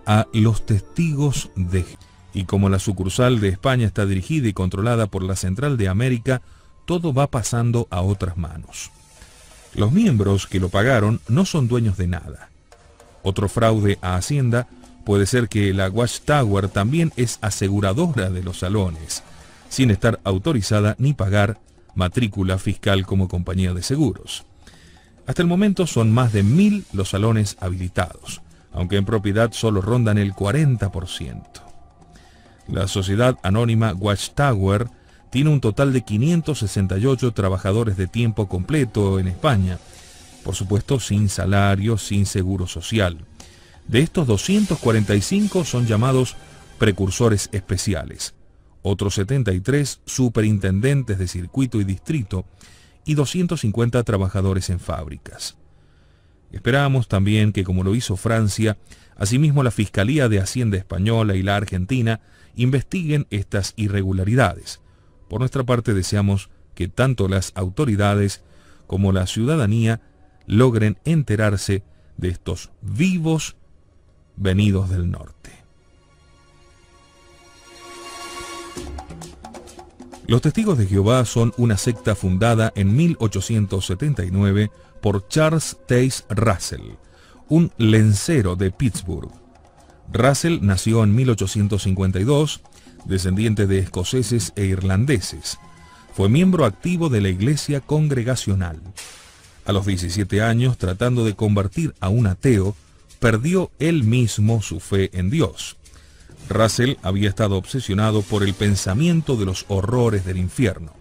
a los testigos de Jehová. Y como la sucursal de España está dirigida y controlada por la Central de América, todo va pasando a otras manos. Los miembros que lo pagaron no son dueños de nada. Otro fraude a Hacienda puede ser que la Watchtower también es aseguradora de los salones, sin estar autorizada ni pagar matrícula fiscal como compañía de seguros. Hasta el momento son más de 1000 los salones habilitados, aunque en propiedad solo rondan el 40%. La sociedad anónima Watchtower tiene un total de 568 trabajadores de tiempo completo en España, por supuesto sin salario, sin seguro social. De estos 245 son llamados precursores especiales, otros 73 superintendentes de circuito y distrito y 250 trabajadores en fábricas. Esperamos también que, como lo hizo Francia, asimismo la Fiscalía de Hacienda Española y la Argentina investiguen estas irregularidades. Por nuestra parte deseamos que tanto las autoridades como la ciudadanía logren enterarse de estos vivos venidos del norte. Los Testigos de Jehová son una secta fundada en 1879 por Charles Taze Russell, un lencero de Pittsburgh. Russell nació en 1852, descendiente de escoceses e irlandeses. Fue miembro activo de la Iglesia Congregacional. A los 17 años, tratando de convertir a un ateo, perdió él mismo su fe en Dios. Russell había estado obsesionado por el pensamiento de los horrores del infierno.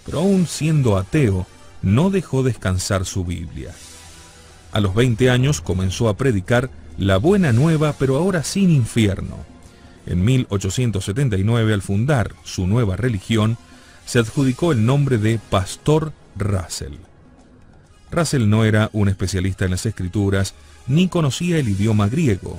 Pero aún siendo ateo, no dejó descansar su Biblia. A los 20 años comenzó a predicar la buena nueva, pero ahora sin infierno. En 1879, al fundar su nueva religión, se adjudicó el nombre de Pastor Russell. Russell no era un especialista en las escrituras, ni conocía el idioma griego.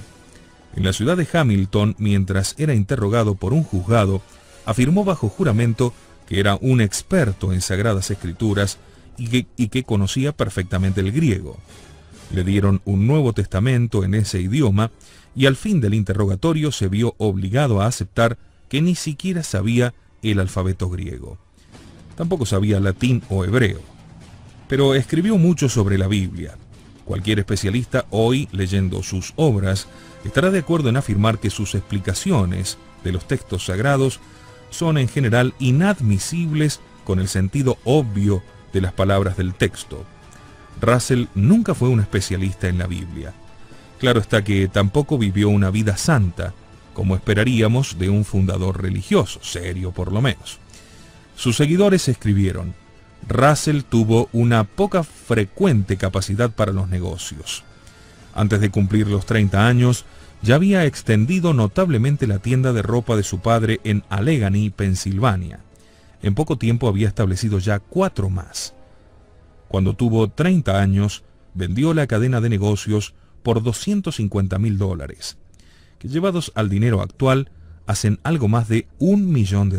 En la ciudad de Hamilton, mientras era interrogado por un juzgado, afirmó bajo juramento que era un experto en sagradas escrituras y que conocía perfectamente el griego. Le dieron un Nuevo Testamento en ese idioma y al fin del interrogatorio se vio obligado a aceptar que ni siquiera sabía el alfabeto griego. Tampoco sabía latín o hebreo. Pero escribió mucho sobre la Biblia. Cualquier especialista hoy, leyendo sus obras, estará de acuerdo en afirmar que sus explicaciones de los textos sagrados son en general inadmisibles con el sentido obvio de las palabras del texto. Russell nunca fue un especialista en la Biblia. Claro está que tampoco vivió una vida santa, como esperaríamos de un fundador religioso, serio por lo menos. Sus seguidores escribieron: Russell tuvo una poca frecuente capacidad para los negocios. Antes de cumplir los 30 años, ya había extendido notablemente la tienda de ropa de su padre en Allegheny, Pensilvania. En poco tiempo había establecido ya 4 más. Cuando tuvo 30 años, vendió la cadena de negocios por $250,000, que llevados al dinero actual, hacen algo más de $1 millón.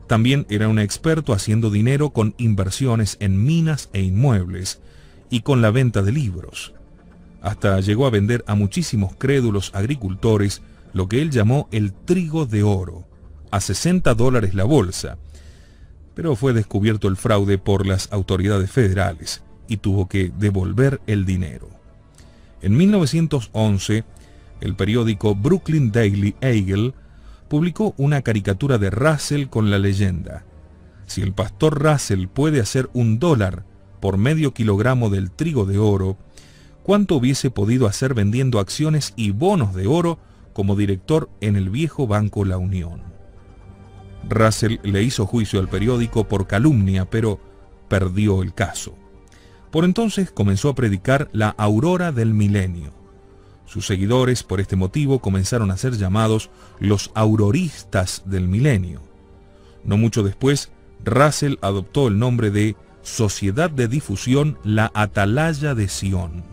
También era un experto haciendo dinero con inversiones en minas e inmuebles y con la venta de libros. Hasta llegó a vender a muchísimos crédulos agricultores lo que él llamó el trigo de oro, a $60 la bolsa. Pero fue descubierto el fraude por las autoridades federales y tuvo que devolver el dinero. En 1911, el periódico Brooklyn Daily Eagle publicó una caricatura de Russell con la leyenda: si el pastor Russell puede hacer $1 por medio kilogramo del trigo de oro, ¿cuánto hubiese podido hacer vendiendo acciones y bonos de oro como director en el viejo Banco La Unión? Russell le hizo juicio al periódico por calumnia, pero perdió el caso. Por entonces comenzó a predicar la aurora del milenio. Sus seguidores, por este motivo, comenzaron a ser llamados los auroristas del milenio. No mucho después, Russell adoptó el nombre de Sociedad de Difusión La Atalaya de Sion.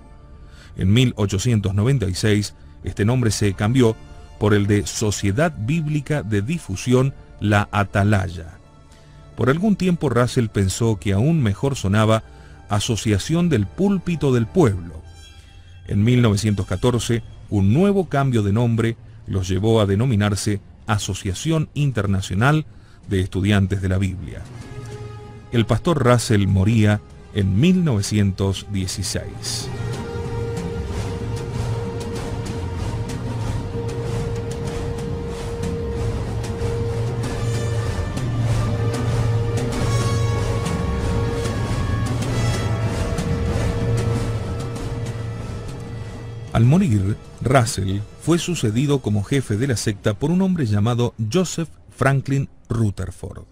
En 1896, este nombre se cambió por el de Sociedad Bíblica de Difusión La Atalaya. Por algún tiempo Russell pensó que aún mejor sonaba Asociación del Púlpito del Pueblo. En 1914, un nuevo cambio de nombre los llevó a denominarse Asociación Internacional de Estudiantes de la Biblia. El pastor Russell moría en 1916. Al morir, Russell fue sucedido como jefe de la secta por un hombre llamado Joseph Franklin Rutherford,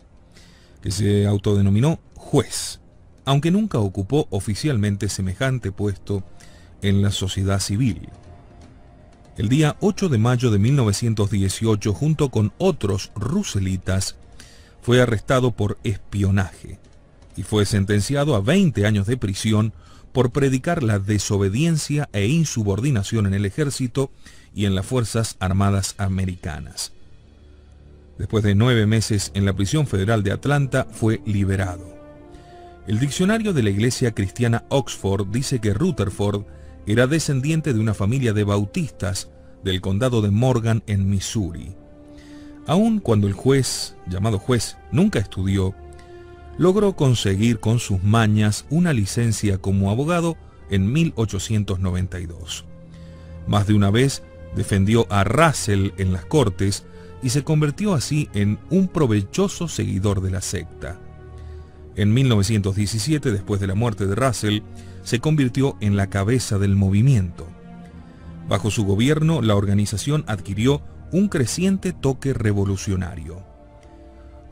que se autodenominó juez, aunque nunca ocupó oficialmente semejante puesto en la sociedad civil. El día 8 de mayo de 1918, junto con otros russellitas, fue arrestado por espionaje y fue sentenciado a 20 años de prisión por predicar la desobediencia e insubordinación en el ejército y en las Fuerzas Armadas Americanas. Después de 9 meses en la prisión federal de Atlanta, fue liberado. El diccionario de la Iglesia Cristiana Oxford dice que Rutherford era descendiente de una familia de bautistas del condado de Morgan en Missouri. Aun cuando el juez, llamado juez, nunca estudió, logró conseguir con sus mañas una licencia como abogado en 1892. Más de una vez defendió a Russell en las cortes y se convirtió así en un provechoso seguidor de la secta. En 1917, después de la muerte de Russell, se convirtió en la cabeza del movimiento. Bajo su gobierno, la organización adquirió un creciente toque revolucionario.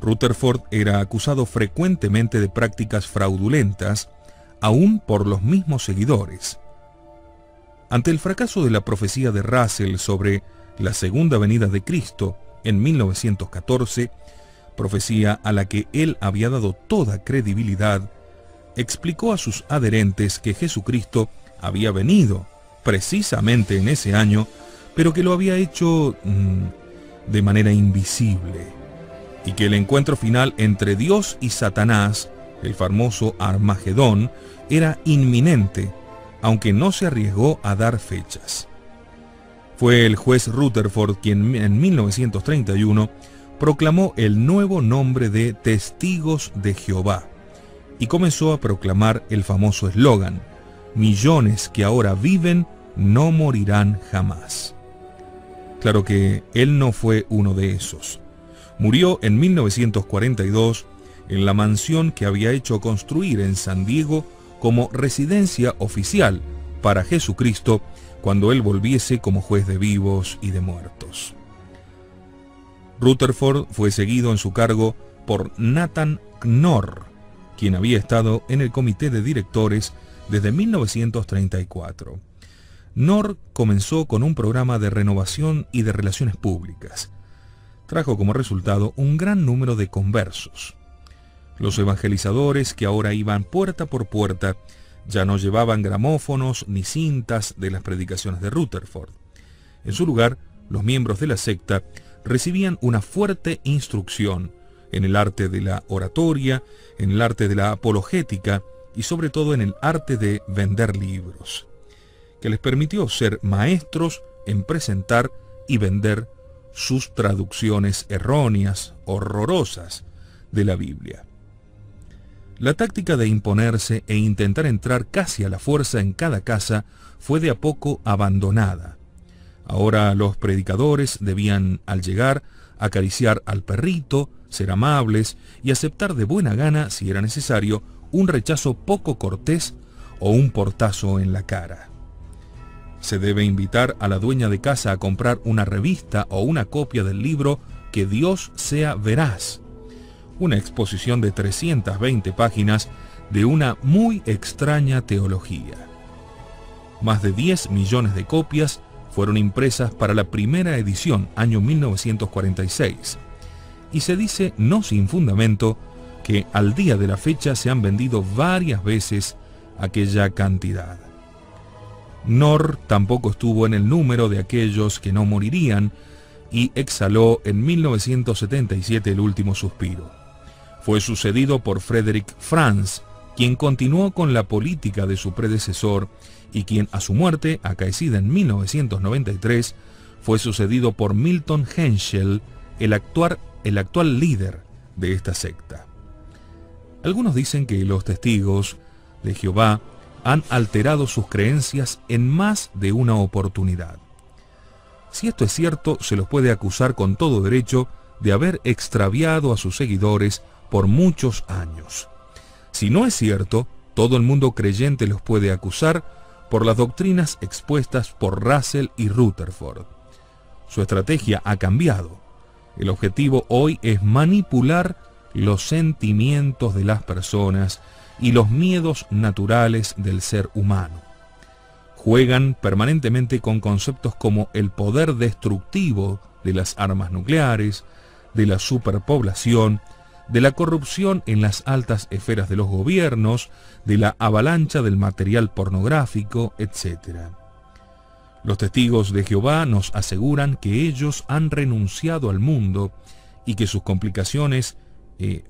Rutherford era acusado frecuentemente de prácticas fraudulentas, aún por los mismos seguidores. Ante el fracaso de la profecía de Russell sobre la segunda venida de Cristo en 1914, profecía a la que él había dado toda credibilidad, explicó a sus adherentes que Jesucristo había venido precisamente en ese año, pero que lo había hecho de manera invisible, y que el encuentro final entre Dios y Satanás, el famoso Armagedón, era inminente, aunque no se arriesgó a dar fechas. Fue el juez Rutherford quien en 1931 proclamó el nuevo nombre de Testigos de Jehová y comenzó a proclamar el famoso eslogan: millones que ahora viven no morirán jamás. Claro que él no fue uno de esos. Murió en 1942 en la mansión que había hecho construir en San Diego como residencia oficial para Jesucristo cuando él volviese como juez de vivos y de muertos. Rutherford fue seguido en su cargo por Nathan Knorr, quien había estado en el comité de directores desde 1934. Knorr comenzó con un programa de renovación y de relaciones públicas. Trajo como resultado un gran número de conversos. Los evangelizadores, que ahora iban puerta por puerta, ya no llevaban gramófonos ni cintas de las predicaciones de Rutherford. En su lugar, los miembros de la secta recibían una fuerte instrucción en el arte de la oratoria, en el arte de la apologética y sobre todo en el arte de vender libros, que les permitió ser maestros en presentar y vender sus traducciones erróneas, horrorosas, de la Biblia. La táctica de imponerse e intentar entrar casi a la fuerza en cada casa fue de a poco abandonada. Ahora los predicadores debían, al llegar, acariciar al perrito, ser amables y aceptar de buena gana, si era necesario, un rechazo poco cortés o un portazo en la cara. Se debe invitar a la dueña de casa a comprar una revista o una copia del libro Que Dios sea veraz, una exposición de 320 páginas de una muy extraña teología. Más de 10 millones de copias fueron impresas para la primera edición, año 1946, y se dice, no sin fundamento, que al día de la fecha se han vendido varias veces aquella cantidad. Knorr tampoco estuvo en el número de aquellos que no morirían y exhaló en 1977 el último suspiro. Fue sucedido por Frederick Franz, quien continuó con la política de su predecesor y quien a su muerte, acaecida en 1993, fue sucedido por Milton Henschel, el actual líder de esta secta. Algunos dicen que los testigos de Jehová han alterado sus creencias en más de una oportunidad. Si esto es cierto, se los puede acusar con todo derecho de haber extraviado a sus seguidores por muchos años. Si no es cierto, todo el mundo creyente los puede acusar por las doctrinas expuestas por Russell y Rutherford. Su estrategia ha cambiado. El objetivo hoy es manipular los sentimientos de las personas y los miedos naturales del ser humano. Juegan permanentemente con conceptos como el poder destructivo de las armas nucleares, de la superpoblación, de la corrupción en las altas esferas de los gobiernos, de la avalancha del material pornográfico, etc. Los testigos de Jehová nos aseguran que ellos han renunciado al mundo y que sus complicaciones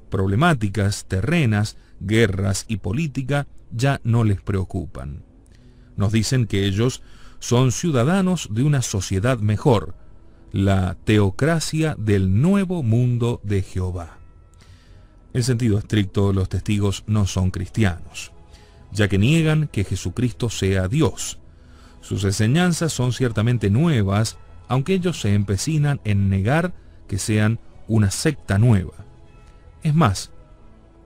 problemáticas terrenas, guerras y política ya no les preocupan. Nos dicen que ellos son ciudadanos de una sociedad mejor, la teocracia del nuevo mundo de Jehová. En sentido estricto, los testigos no son cristianos, ya que niegan que Jesucristo sea Dios. Sus enseñanzas son ciertamente nuevas, aunque ellos se empecinan en negar que sean una secta nueva. Es más,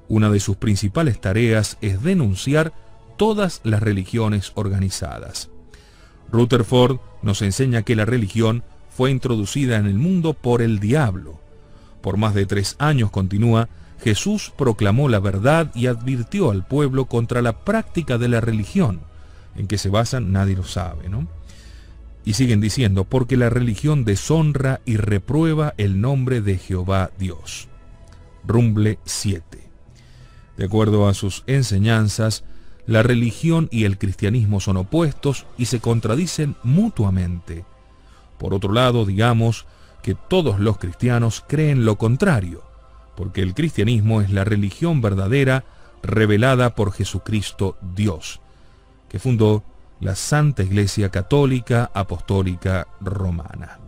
una de sus principales tareas es denunciar todas las religiones organizadas. Rutherford nos enseña que la religión fue introducida en el mundo por el diablo. Por más de 3 años, continúa, Jesús proclamó la verdad y advirtió al pueblo contra la práctica de la religión. En qué se basan, nadie lo sabe, ¿no? Y siguen diciendo, porque la religión deshonra y reprueba el nombre de Jehová Dios. Rumble 7. De acuerdo a sus enseñanzas, la religión y el cristianismo son opuestos y se contradicen mutuamente. Por otro lado, digamos que todos los cristianos creen lo contrario, porque el cristianismo es la religión verdadera revelada por Jesucristo Dios, que fundó la Santa Iglesia Católica Apostólica Romana.